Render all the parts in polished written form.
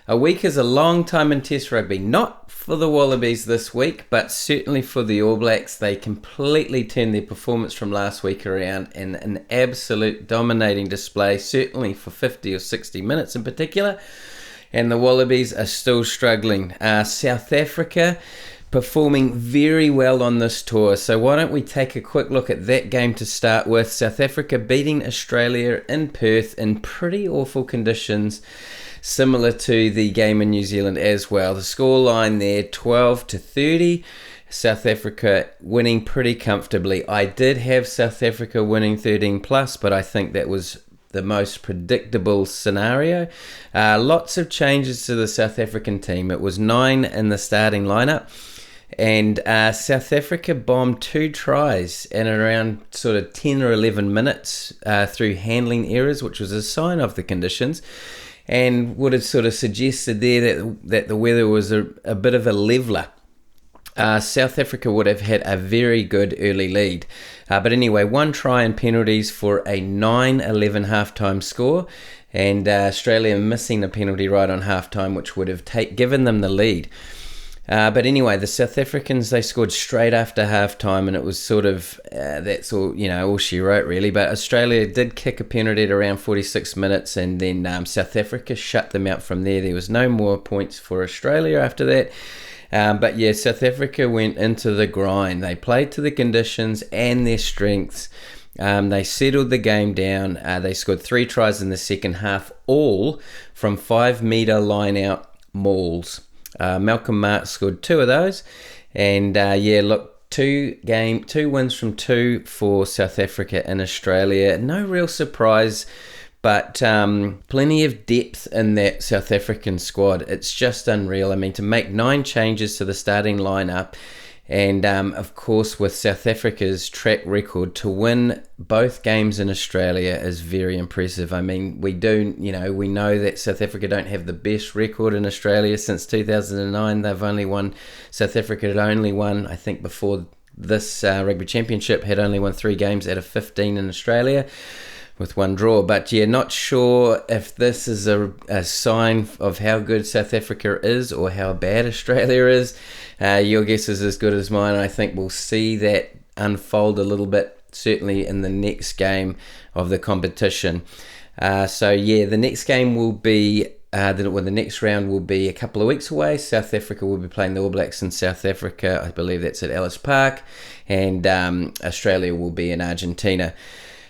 A week is a long time in Test rugby. Not for the Wallabies this week, but certainly for the All Blacks. They completely turned their performance from last week around in an absolute dominating display, certainly for 50 or 60 minutes in particular. And the Wallabies are still struggling. South Africa performing very well on this tour. So why don't we take a quick look at that game to start with. South Africa beating Australia in Perth in pretty awful conditions, similar to the game in New Zealand as well. The scoreline there, 12-30. South Africa winning pretty comfortably. I did have South Africa winning 13 plus, but I think that was the most predictable scenario. Lots of changes to the South African team. It was 9 in the starting lineup, and South Africa bombed 2 tries in around sort of 10 or 11 minutes through handling errors, which was a sign of the conditions, and would have sort of suggested there that the weather was a bit of a leveller. South Africa would have had a very good early lead. But anyway, 1 try and penalties for a 9-11 halftime score, and Australia missing a penalty right on halftime, which would have given them the lead. But anyway, the South Africans, they scored straight after halftime, and it was sort of, that's all she wrote really. But Australia did kick a penalty at around 46 minutes, and then South Africa shut them out from there. There was no more points for Australia after that. But yeah, South Africa went into the grind. They played to the conditions and their strengths. They settled the game down. They scored 3 tries in the second half, all from 5-metre line-out mauls. Malcolm Marx scored 2 of those. And 2 wins from 2 for South Africa in Australia. No real surprise, but plenty of depth in that South African squad. It's just unreal. I mean, to make 9 changes to the starting lineup, and of course with South Africa's track record, to win both games in Australia is very impressive. I mean, we know that South Africa don't have the best record in Australia since 2009. South Africa had only won, I think before this Rugby Championship, had only won 3 games out of 15 in Australia, with 1 draw. But yeah, not sure if this is a sign of how good South Africa is or how bad Australia is. Your guess is as good as mine. I think we'll see that unfold a little bit, certainly in the next game of the competition. The next game will be, the next round will be a couple of weeks away. South Africa will be playing the All Blacks in South Africa. I believe that's at Ellis Park. And Australia will be in Argentina.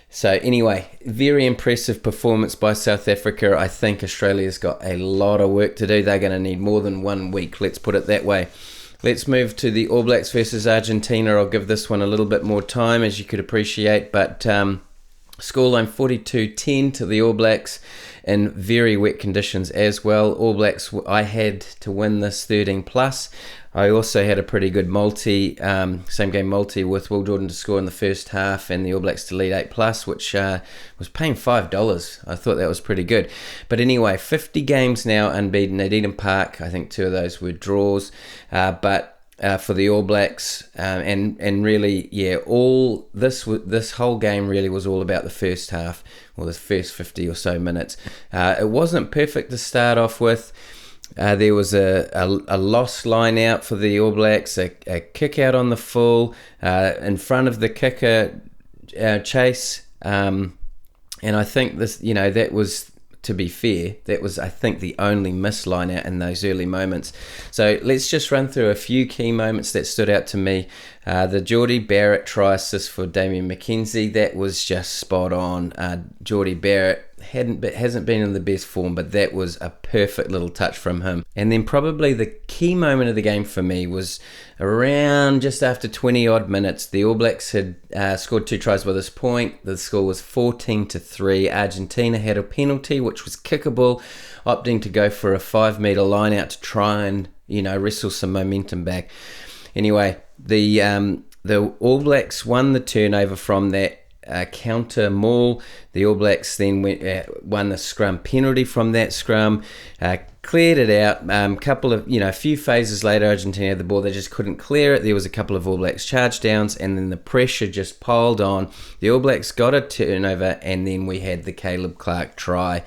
So anyway, very impressive performance by South Africa. I think Australia's got a lot of work to do. They're going to need more than 1 week, let's put it that way. Let's move to the All Blacks versus Argentina. I'll give this one a little bit more time, as you could appreciate, but scoreline 42-10 to the All Blacks in very wet conditions as well. All Blacks, I had to win this 13 plus. I also had a pretty good same game multi with Will Jordan to score in the first half and the All Blacks to lead 8 plus, which was paying $5. I thought that was pretty good. But anyway, 50 games now unbeaten at Eden Park. I think 2 of those were draws. But for the All Blacks, and really, yeah, this whole game really was all about the first half, or the first 50 or so minutes. It wasn't perfect to start off with. There was a lost line out for the All Blacks, a kick out on the full, in front of the kicker, Chase, and I think this, that was, to be fair, that was, I think, the only missed line out in those early moments. So let's just run through a few key moments that stood out to me. The Geordie Barrett try assist for Damien McKenzie, that was just spot on. Geordie Barrett hasn't been in the best form, but that was a perfect little touch from him. And then probably the key moment of the game for me was around just after 20 odd minutes. The All Blacks had scored 2 tries by this point. The score was 14-3. Argentina had a penalty which was kickable, opting to go for a 5-metre line out to try and wrestle some momentum back. Anyway, the All Blacks won the turnover from that counter maul. The All Blacks then won the scrum penalty from that scrum, cleared it out. A few phases later, Argentina had the ball, they just couldn't clear it. There was a couple of All Blacks charge downs, and then the pressure just piled on. The All Blacks got a turnover, and then we had the Caleb Clarke try.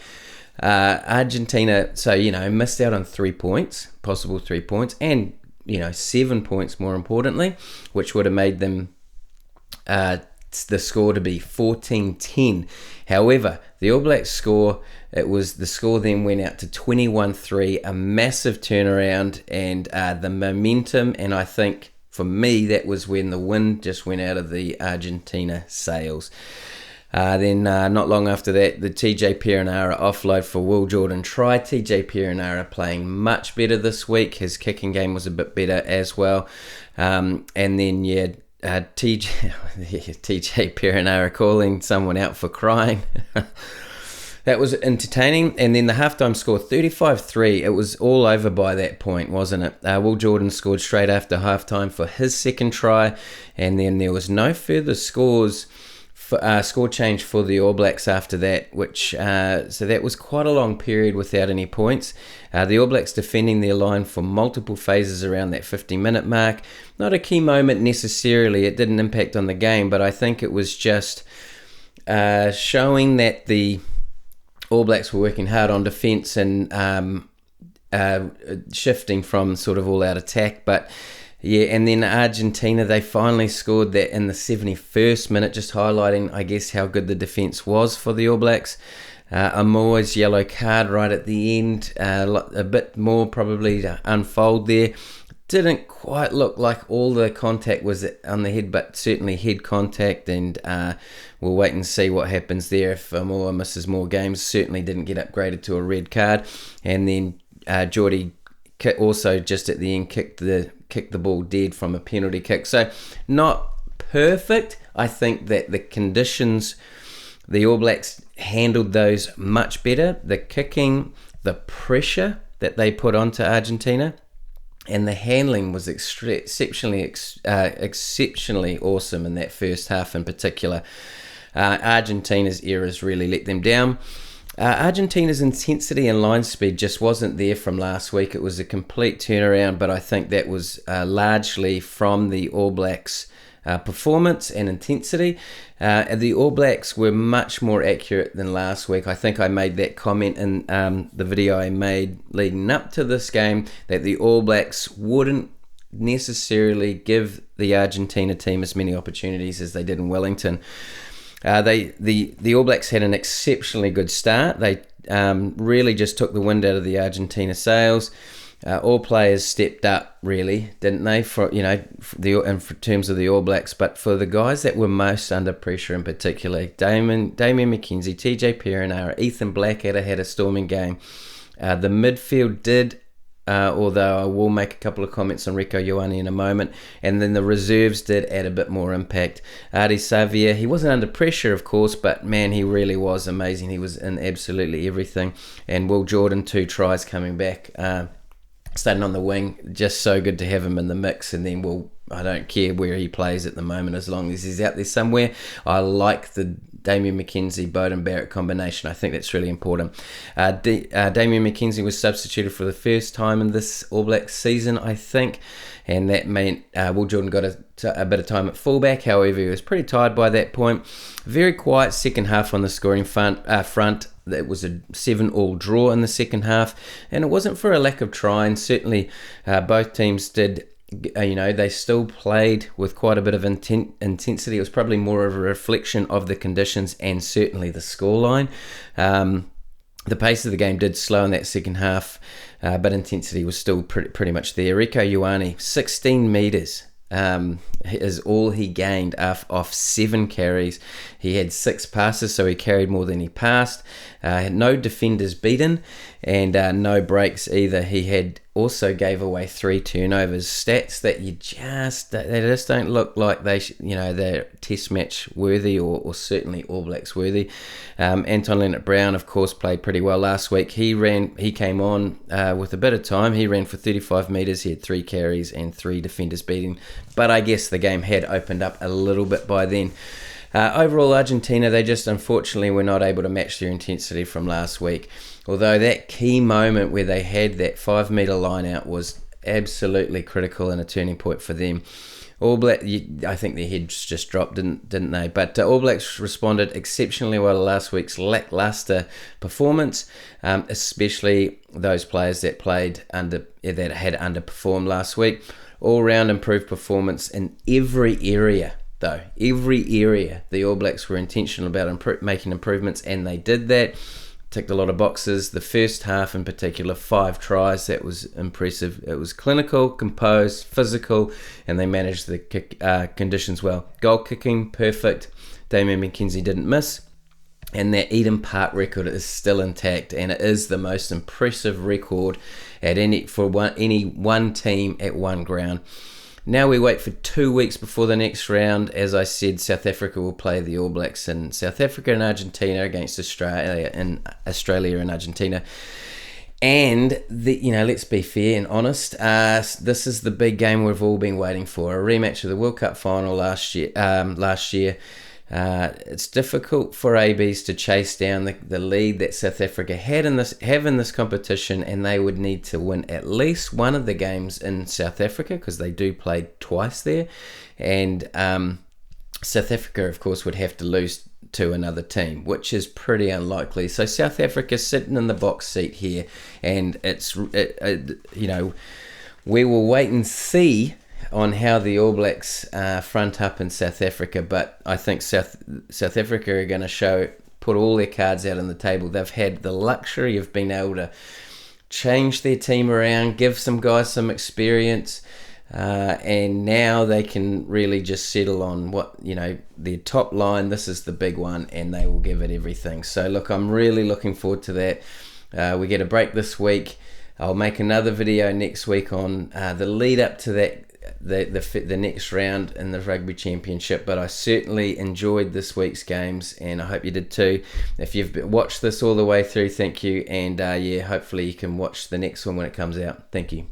Argentina, so, missed out on 3 points, possible 3 points, and, 7 points more importantly, which would have made them the score to be 14-10. However, the All Blacks score, the score then went out to 21-3, a massive turnaround, and the momentum, and I think for me that was when the wind just went out of the Argentina sails. Then not long after that, the TJ Perenara offload for Will Jordan try. TJ Perenara playing much better this week. His kicking game was a bit better as well. And then, TJ Perenara calling someone out for crying. That was entertaining. And then the halftime score, 35-3. It was all over by that point, wasn't it? Will Jordan scored straight after halftime for his second try. And then there was no further score change for the All Blacks after that, which so that was quite a long period without any points. The All Blacks defending their line for multiple phases around that 50-minute mark. Not a key moment necessarily. It didn't impact on the game, but I think it was just showing that the All Blacks were working hard on defence and shifting from sort of all-out attack, but yeah, and then Argentina, they finally scored that in the 71st minute, just highlighting, I guess, how good the defence was for the All Blacks. Amoa's yellow card right at the end, a bit more probably to unfold there. Didn't quite look like all the contact was on the head, but certainly head contact, and we'll wait and see what happens there if Amoa misses more games. Certainly didn't get upgraded to a red card. And then Geordie also just at the end kicked the ball dead from a penalty kick. So not perfect. I think that the conditions, the All Blacks handled those much better. The kicking, the pressure that they put onto Argentina, and the handling was exceptionally awesome in that first half in particular. Argentina's errors really let them down. Argentina's intensity and line speed just wasn't there from last week. It was a complete turnaround, but I think that was largely from the All Blacks' performance and intensity. The All Blacks were much more accurate than last week. I think I made that comment in the video I made leading up to this game, that the All Blacks wouldn't necessarily give the Argentina team as many opportunities as they did in Wellington. The All Blacks had an exceptionally good start. They really just took the wind out of the Argentina sails. All players stepped up, really, didn't they? For terms of the All Blacks, but for the guys that were most under pressure, in particular, Damian McKenzie, TJ Perenara, Ethan Blackadder had a storming game. The midfield did. Although I will make a couple of comments on Rieko Ioane in a moment. And then the reserves did add a bit more impact. Adi Savia, he wasn't under pressure, of course, but man, he really was amazing. He was in absolutely everything. And Will Jordan, 2 tries coming back, starting on the wing. Just so good to have him in the mix. And then I don't care where he plays at the moment as long as he's out there somewhere. I like the Damian McKenzie, Beauden Barrett combination. I think that's really important. Damian McKenzie was substituted for the first time in this All Blacks season, I think, and that meant Will Jordan got a bit of time at fullback. However, he was pretty tired by that point. Very quiet second half on the scoring front. It was a 7-all draw in the second half, and it wasn't for a lack of trying. Certainly, both teams did. They still played with quite a bit of intensity. It was probably more of a reflection of the conditions and certainly the scoreline. The pace of the game did slow in that second half, but intensity was still pretty much there. Rieko Ioane, 16 metres is all he gained off 7 carries. He had 6 passes, so he carried more than he passed. No defenders beaten, and no breaks either. He had also gave away 3 turnovers. Stats that they just don't look like they're Test match worthy or certainly All Blacks worthy. Anton Leonard-Brown, of course, played pretty well last week. He came on with a bit of time. He ran for 35 metres. He had 3 carries and 3 defenders beating. But I guess the game had opened up a little bit by then. Overall, Argentina, they just unfortunately were not able to match their intensity from last week. Although that key moment where they had that 5 metre line out was absolutely critical and a turning point for them. All Black, I think their heads just dropped, didn't they? But All Blacks responded exceptionally well to last week's lackluster performance, especially those players that had underperformed last week. All-round improved performance in every area, though. Every area, the All Blacks were intentional about making improvements, and they did that. Ticked a lot of boxes. The first half in particular, 5 tries. That was impressive. It was clinical, composed, physical, and they managed the conditions well. Goal kicking, perfect. Damian McKenzie didn't miss. And that Eden Park record is still intact, and it is the most impressive record at any one team at one ground. Now we wait for 2 weeks before the next round. As I said, South Africa will play the All Blacks in South Africa and Argentina against Australia and Argentina. And let's be fair and honest. This is the big game we've all been waiting for—a rematch of the World Cup final last year. It's difficult for ABs to chase down the lead that South Africa have in this competition, and they would need to win at least one of the games in South Africa, because they do play twice there, and South Africa, of course, would have to lose to another team, which is pretty unlikely. So South Africa sitting in the box seat here, and we will wait and see on how the All Blacks front up in South Africa, but I think South Africa are going to put all their cards out on the table. They've had the luxury of being able to change their team around, give some guys some experience, and now they can really just settle on their top line. This is the big one, and they will give it everything. So look, I'm really looking forward to that. We get a break this week. I'll make another video next week on the lead up to that, the next round in the Rugby Championship. But I certainly enjoyed this week's games, and I hope you did too. If you've watched this all the way through, thank you, and hopefully you can watch the next one when it comes out. Thank you.